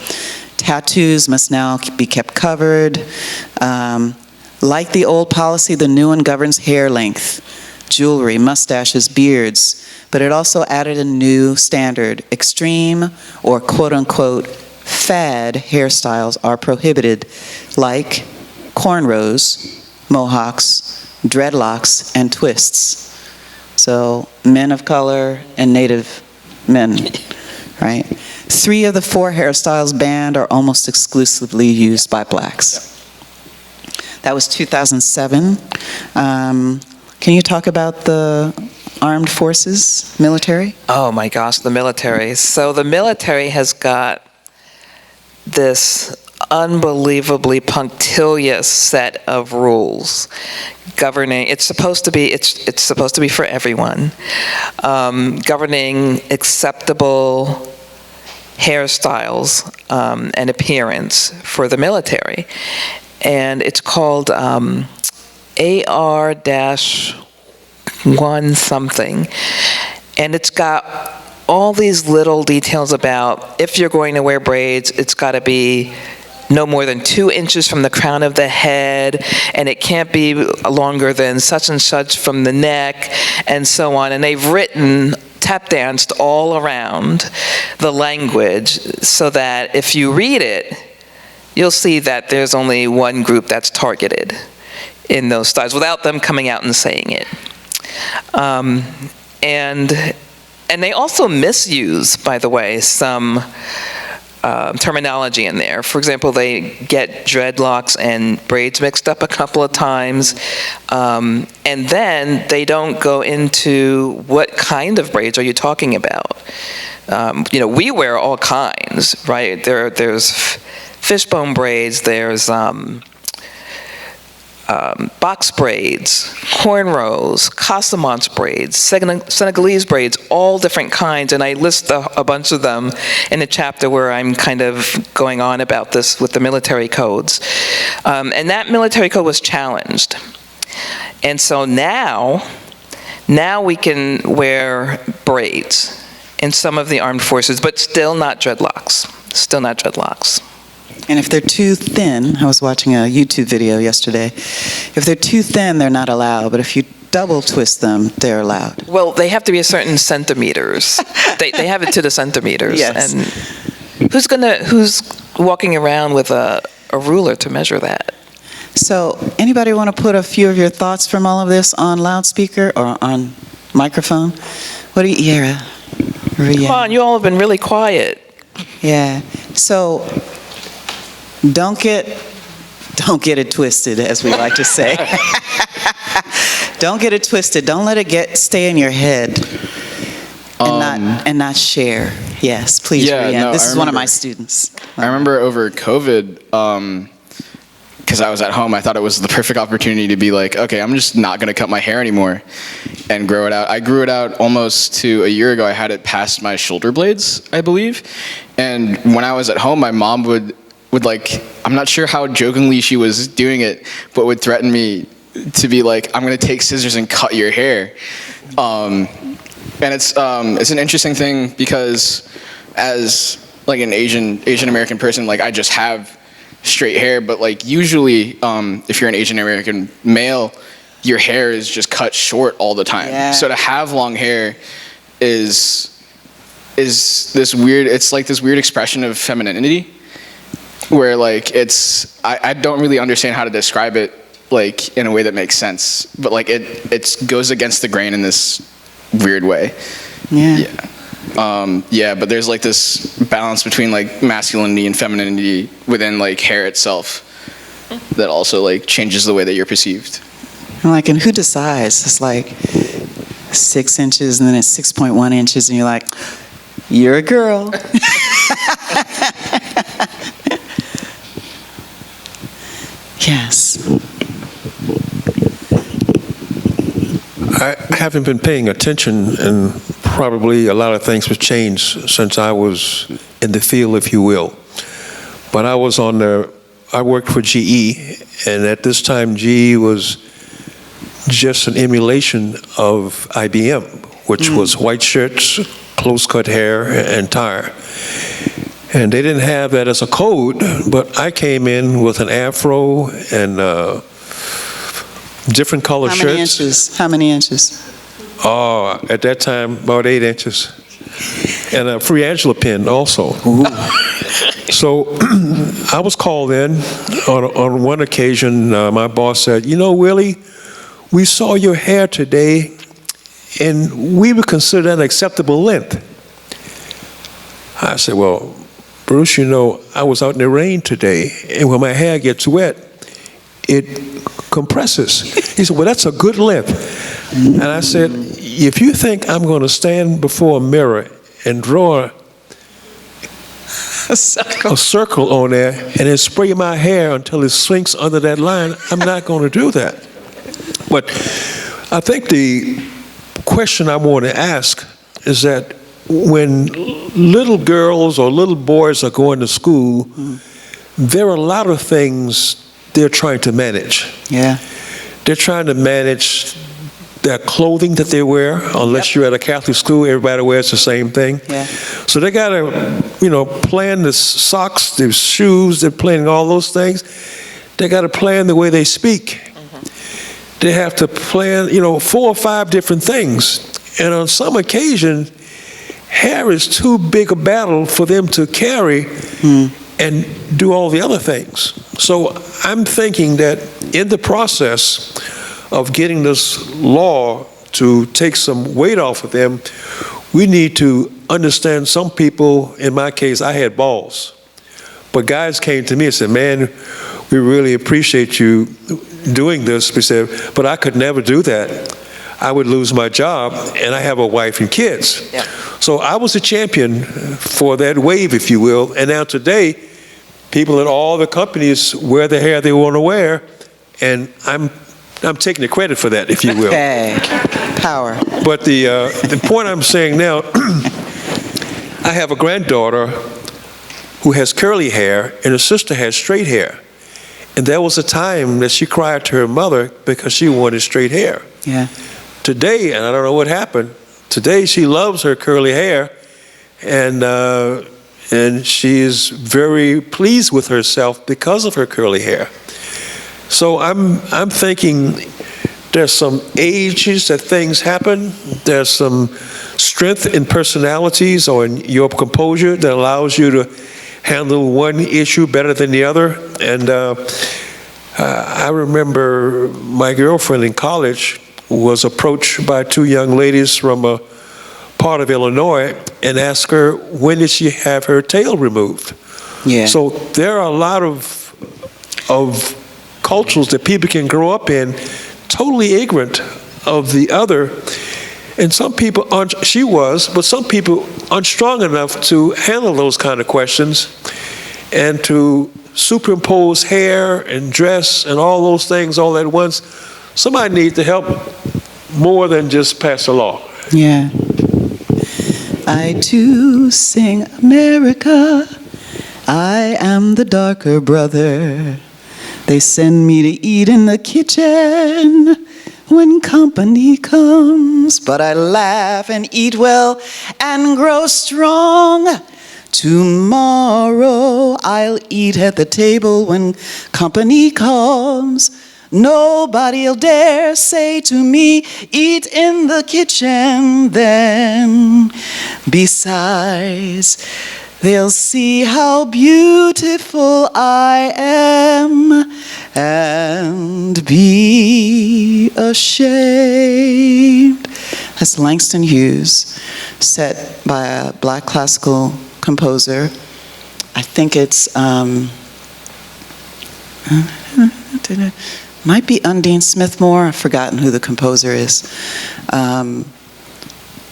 Tattoos must now be kept covered. Like the old policy, the new one governs hair length, jewelry, mustaches, beards, but it also added a new standard. Extreme or quote-unquote fad hairstyles are prohibited, like cornrows, mohawks, dreadlocks, and twists. So men of color and Native men, right? 3 of the 4 hairstyles banned are almost exclusively used by blacks. That was 2007. Can you talk about the armed forces, military? Oh my gosh, the military. So the military has got this unbelievably punctilious set of rules governing. It's supposed to be for everyone, governing acceptable hairstyles and appearance for the military, and it's called AR-1 something, and it's got all these little details about if you're going to wear braids, it's got to be no more than 2 inches from the crown of the head, and it can't be longer than such and such from the neck, and so on. And they've written, tap danced all around the language so that if you read it, you'll see that there's only one group that's targeted in those styles without them coming out and saying it. And they also misuse, by the way, some terminology in there. For example, they get dreadlocks and braids mixed up a couple of times, and then they don't go into what kind of braids are you talking about. We wear all kinds, right? There's fishbone braids, there's box braids, cornrows, Casamance braids, Senegalese braids, all different kinds, and I list a bunch of them in a chapter where I'm kind of going on about this with the military codes. And that military code was challenged. And so now we can wear braids in some of the armed forces, but still not dreadlocks. And if they're too thin, I was watching a YouTube video yesterday, if they're too thin, they're not allowed, but if you double twist them, they're allowed. Well, they have to be a certain centimeters. they have it to the centimeters. Yes. And who's walking around with a ruler to measure that? So, anybody want to put a few of your thoughts from all of this on loudspeaker or on microphone? What do you, Kyra? Come on, you all have been really quiet. Yeah. So, don't get it twisted, as we like to say. Don't get it twisted. Don't let it stay in your head and not share. Yes, please, Yeah, Rianne. no, This is one of remember- my students. I remember over COVID, because I was at home, I thought it was the perfect opportunity to be like, okay, I'm just not going to cut my hair anymore and grow it out. I grew it out almost to a year ago. I had it past my shoulder blades, I believe. And when I was at home, my mom would like, I'm not sure how jokingly she was doing it, but would threaten me to be like, I'm going to take scissors and cut your hair. And it's an interesting thing because as like an Asian American person, like I just have straight hair, but like usually if you're an Asian American male, your hair is just cut short all the time. Yeah. So to have long hair is this weird, it's like this weird expression of femininity where like I don't really understand how to describe it like in a way that makes sense, but like it goes against the grain in this weird way. Yeah. But there's like this balance between like masculinity and femininity within like hair itself that also like changes the way that you're perceived. I'm like, and who decides? It's like 6 inches and then it's 6.1 inches and you're like, you're a girl. Yes. I haven't been paying attention, and probably a lot of things have changed since I was in the field, if you will. But I worked for GE, and at this time GE was just an emulation of IBM, which was white shirts, close-cut hair, and tie. And they didn't have that as a code, but I came in with an afro and different color shirts. How many inches? Oh, at that time, about 8 inches. And a free Angela pin also. So I was called in on one occasion. My boss said, "You know, Willie, we saw your hair today, and we would consider that an acceptable length." I said, "Well, Bruce, you know, I was out in the rain today, and when my hair gets wet, it compresses." He said, "Well, that's a good length." And I said, "If you think I'm going to stand before a mirror and draw a circle on there and then spray my hair until it sinks under that line, I'm not going to do that." But I think the question I want to ask is that when little girls or little boys are going to school, there are a lot of things they're trying to manage. Yeah. They're trying to manage their clothing that they wear. Unless you're at a Catholic school, everybody wears the same thing. Yeah. So they got to, plan the socks, the shoes, they're planning all those things. They got to plan the way they speak. They have to plan, 4 or 5 different things. And on some occasion, hair is too big a battle for them to carry and do all the other things. So I'm thinking that in the process of getting this law to take some weight off of them, we need to understand some people. In my case, I had balls. But guys came to me and said, "Man, we really appreciate you doing this." We said, "But I could never do that. I would lose my job, and I have a wife and kids." Yeah. So I was a champion for that wave, if you will. And now today, people at all the companies wear the hair they want to wear, and I'm taking the credit for that, if you will. Okay. Power. But the point I'm saying now, I have a granddaughter who has curly hair, and her sister has straight hair. And there was a time that she cried to her mother because she wanted straight hair. Yeah. Today, and I don't know what happened, today she loves her curly hair, and she is very pleased with herself because of her curly hair. So I'm thinking there's some ages that things happen. There's some strength in personalities or in your composure that allows you to handle one issue better than the other. And I remember my girlfriend in college was approached by 2 young ladies from a part of Illinois and asked her, when did she have her tail removed? Yeah. So there are a lot of cultures that people can grow up in totally ignorant of the other. And some people aren't, she was, but some people aren't strong enough to handle those kind of questions and to superimpose hair and dress and all those things all at once. Somebody needs to help more than just pass a law. Yeah. I too sing America. I am the darker brother. They send me to eat in the kitchen when company comes, but I laugh and eat well and grow strong. Tomorrow I'll eat at the table when company comes. Nobody'll dare say to me, eat in the kitchen then. Besides, they'll see how beautiful I am and be ashamed. That's Langston Hughes, set by a black classical composer. I think it's, might be Undine Smith-Moore. I've forgotten who the composer is.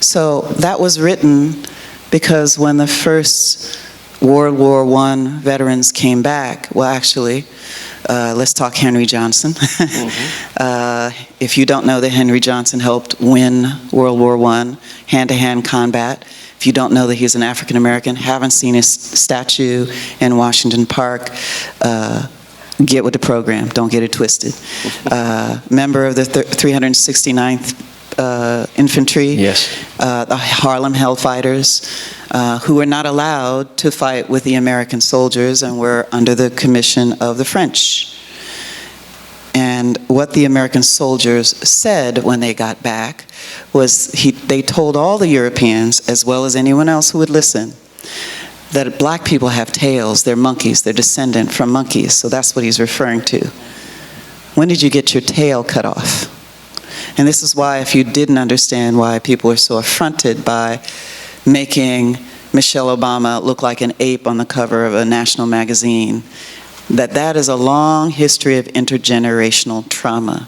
So that was written because when the first World War I veterans came back, well, actually, let's talk Henry Johnson. If you don't know that Henry Johnson helped win World War I, hand-to-hand combat, if you don't know that he's an African American, haven't seen his statue in Washington Park, get with the program, don't get it twisted. Member of the 369th Infantry, Yes. The Harlem Hellfighters, who were not allowed to fight with the American soldiers and were under the commission of the French. And what the American soldiers said when they got back was they told all the Europeans, as well as anyone else who would listen, that black people have tails, they're monkeys, they're descendant from monkeys, so that's what he's referring to. When did you get your tail cut off? And this is why, if you didn't understand why people are so affronted by making Michelle Obama look like an ape on the cover of a national magazine, that is a long history of intergenerational trauma.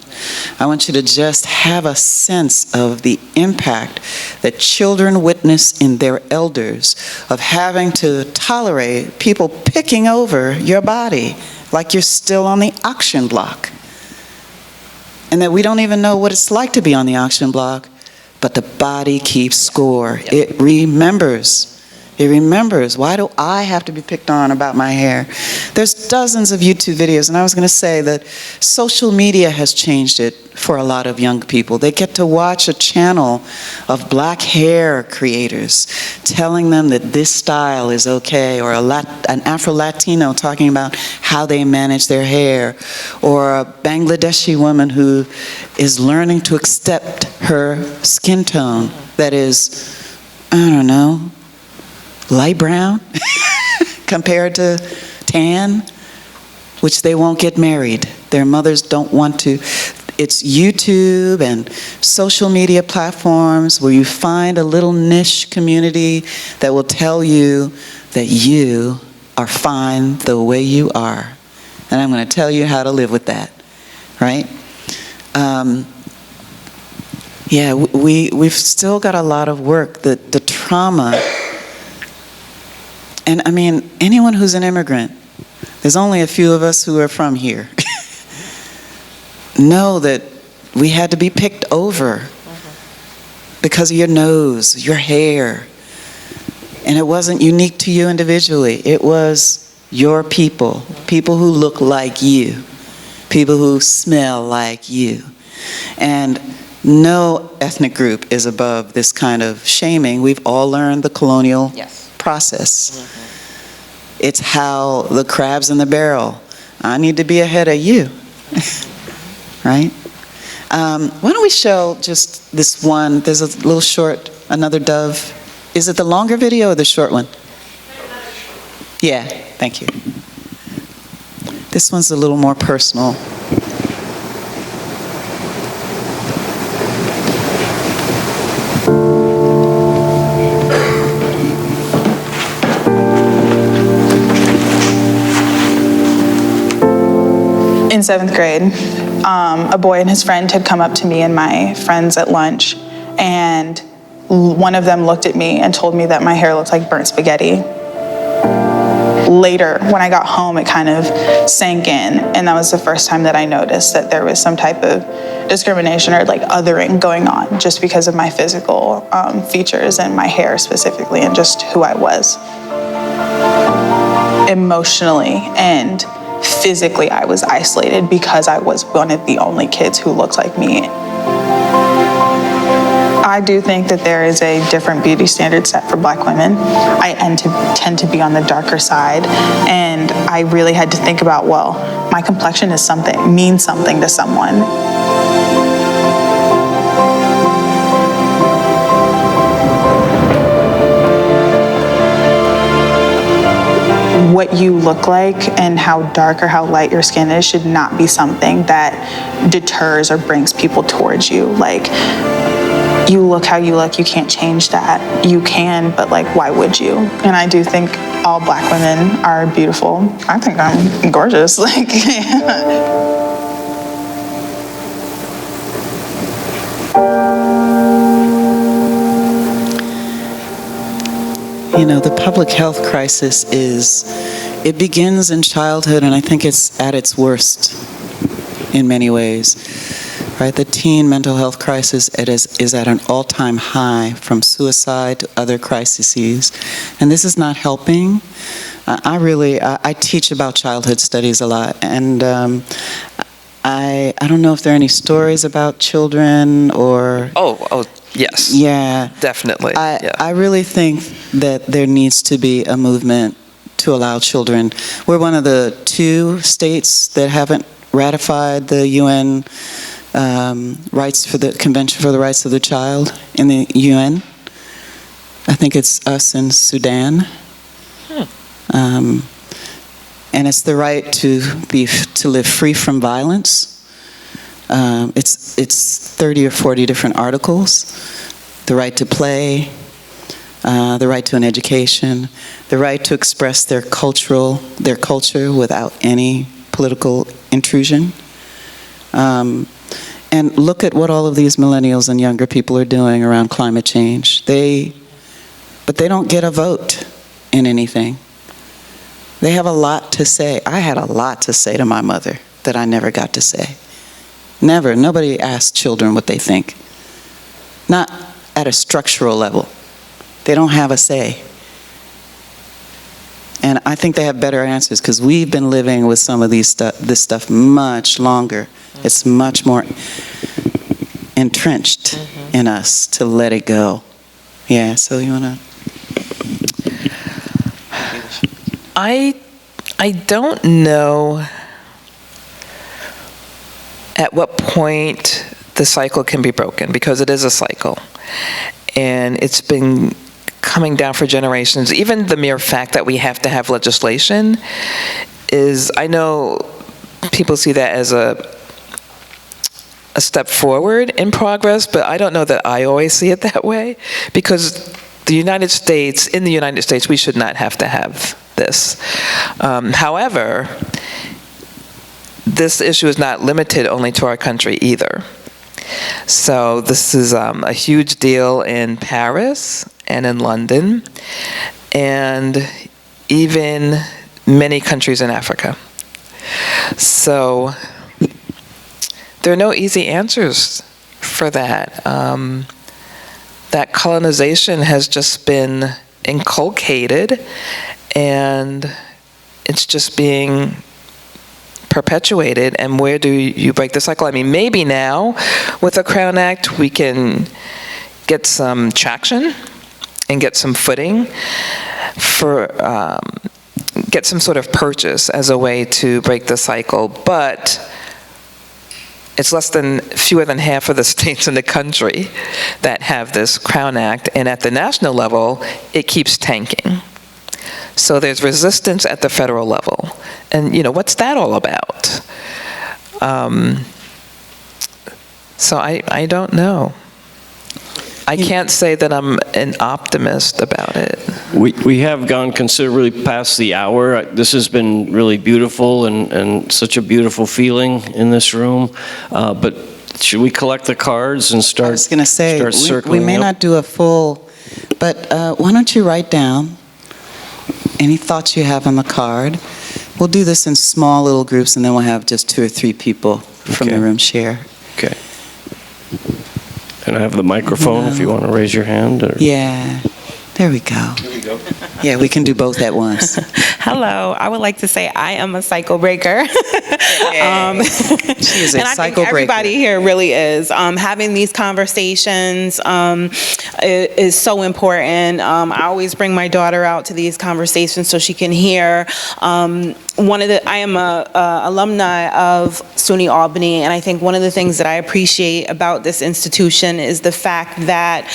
I want you to just have a sense of the impact that children witness in their elders of having to tolerate people picking over your body like you're still on the auction block. And that we don't even know what it's like to be on the auction block, but the body keeps score. It remembers. It remembers. Why do I have to be picked on about my hair? There's dozens of YouTube videos, and I was going to say that social media has changed it for a lot of young people. They get to watch a channel of black hair creators telling them that this style is okay, or an Afro-Latino talking about how they manage their hair, or a Bangladeshi woman who is learning to accept her skin tone that is, I don't know, light brown compared to tan, which they won't get married. Their mothers don't want to. It's YouTube and social media platforms where you find a little niche community that will tell you that you are fine the way you are. And I'm going to tell you how to live with that, right? Yeah, we've still got a lot of work. The trauma. And I mean, anyone who's an immigrant, there's only a few of us who are from here, know that we had to be picked over because of your nose, your hair. And it wasn't unique to you individually. It was your people, people who look like you, people who smell like you. And no ethnic group is above this kind of shaming. We've all learned the colonial process. It's how the crab's in the barrel. I need to be ahead of you, right? Why don't we show just this one? There's a little short, another dove. Is it the longer video or the short one? Yeah, thank you. This one's a little more personal. In 7th grade, a boy and his friend had come up to me and my friends at lunch, and one of them looked at me and told me that my hair looked like burnt spaghetti. Later, when I got home, it kind of sank in, and that was the first time that I noticed that there was some type of discrimination or like othering going on just because of my physical features and my hair specifically and just who I was emotionally and physically I was isolated because I was one of the only kids who looked like me. I do think that there is a different beauty standard set for Black women. I tend to be on the darker side, and I really had to think about, well, my complexion is means something to someone. What you look like and how dark or how light your skin is should not be something that deters or brings people towards you. Like, you look how you look, you can't change that. You can, but like, why would you? And I do think all Black women are beautiful. I think I'm gorgeous. Like, You know, the public health crisis it begins in childhood, and I think it's at its worst in many ways, right? The teen mental health crisis is at an all-time high, from suicide to other crises, and this is not helping. I teach about childhood studies a lot, and I don't know if there are any stories about children or... Oh, yes. Yeah. Definitely. I really think that there needs to be a movement to allow children. We're one of the 2 states that haven't ratified the UN Convention for the Rights of the Child in the UN. I think it's us and Sudan. And it's the right to live free from violence. It's 30 or 40 different articles. The right to play, the right to an education, the right to express their culture without any political intrusion. And look at what all of these millennials and younger people are doing around climate change. But they don't get a vote in anything. They have a lot to say. I had a lot to say to my mother that I never got to say. Never. Nobody asked children what they think. Not at a structural level. They don't have a say. And I think they have better answers, because we've been living with some of this stuff much longer. It's much more entrenched in us to let it go. Yeah, so you want to... I don't know at what point the cycle can be broken, because it is a cycle. And it's been coming down for generations. Even the mere fact that we have to have legislation is, I know people see that as a step forward in progress, but I don't know that I always see it that way, because in the United States, we should not have to have this. However, this issue is not limited only to our country either. So this is a huge deal in Paris and in London, and even many countries in Africa. So there are no easy answers for that. That colonization has just been inculcated, and it's just being perpetuated. And where do you break the cycle? I mean, maybe now with the Crown Act we can get some traction and get some footing for get some sort of purchase as a way to break the cycle, but it's fewer than half of the states in the country that have this Crown Act, and at the national level, it keeps tanking. So there's resistance at the federal level. And, what's that all about? So I don't know. I can't say that I'm an optimist about it. We have gone considerably past the hour. This has been really beautiful and such a beautiful feeling in this room. But should we collect the cards and start? I was going to say, circling we may up? not do a full, but why don't you write down any thoughts you have on the card. We'll do this in small little groups, and then we'll have just 2 or 3 people from the room share. Okay. And I have the microphone if you want to raise your hand. Or... Yeah. There we go. Here we go. Yeah, we can do both at once. Hello, I would like to say I am a cycle breaker. She is a and I think cycle breaker. everybody here really is. Having these conversations is so important. I always bring my daughter out to these conversations so she can hear. I am a alumni of SUNY Albany, and I think one of the things that I appreciate about this institution is the fact that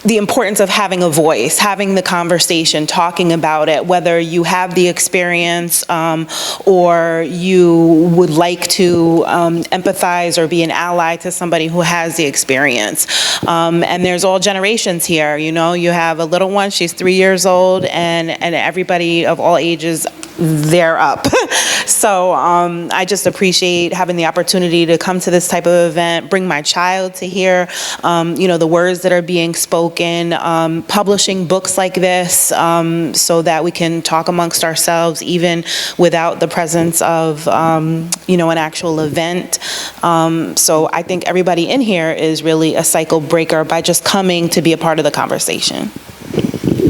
the importance of having a voice, having the conversation, talking about it, whether you have the experience or you would like to empathize or be an ally to somebody who has the experience. And there's all generations here, you know, you have a little one, she's 3 years old, and everybody of all ages, they're up. So I just appreciate having the opportunity to come to this type of event, bring my child to hear, you know, the words that are being spoken, publishing books like this so that we can talk amongst ourselves even without the presence of, you know, an actual event. So I think everybody in here is really a cycle breaker by just coming to be a part of the conversation.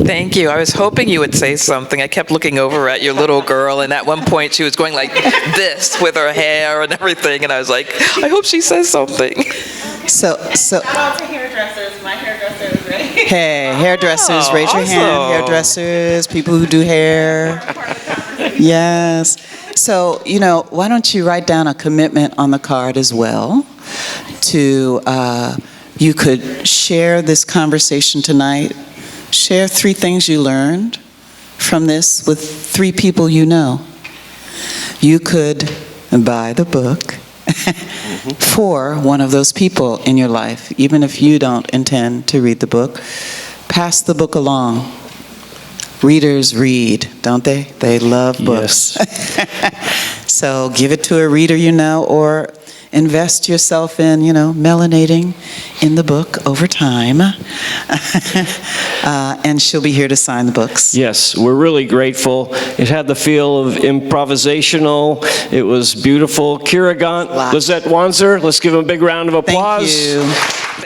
Thank you. I was hoping you would say something. I kept looking over at your little girl, and at one point she was going like this with her hair and everything, and I was like, I hope she says something. So. Shout out to hairdressers. My hairdresser is ready. Hey, hairdressers, raise your hand. Awesome. Hairdressers, people who do hair. Yes. So, you know, why don't you write down a commitment on the card as well to, you could share this conversation tonight. Share 3 things you learned from this with 3 people you know. You could buy the book for one of those people in your life, even if you don't intend to read the book. Pass the book along. Readers read, don't they? They love books. Yes. So give it to a reader you know, or invest yourself in, you know, melanating in the book over time. And she'll be here to sign the books. Yes, we're really grateful. It had the feel of improvisational. It was beautiful. Kyra, Gaunt, Lyzette Wanzer, let's give them a big round of applause. Thank you.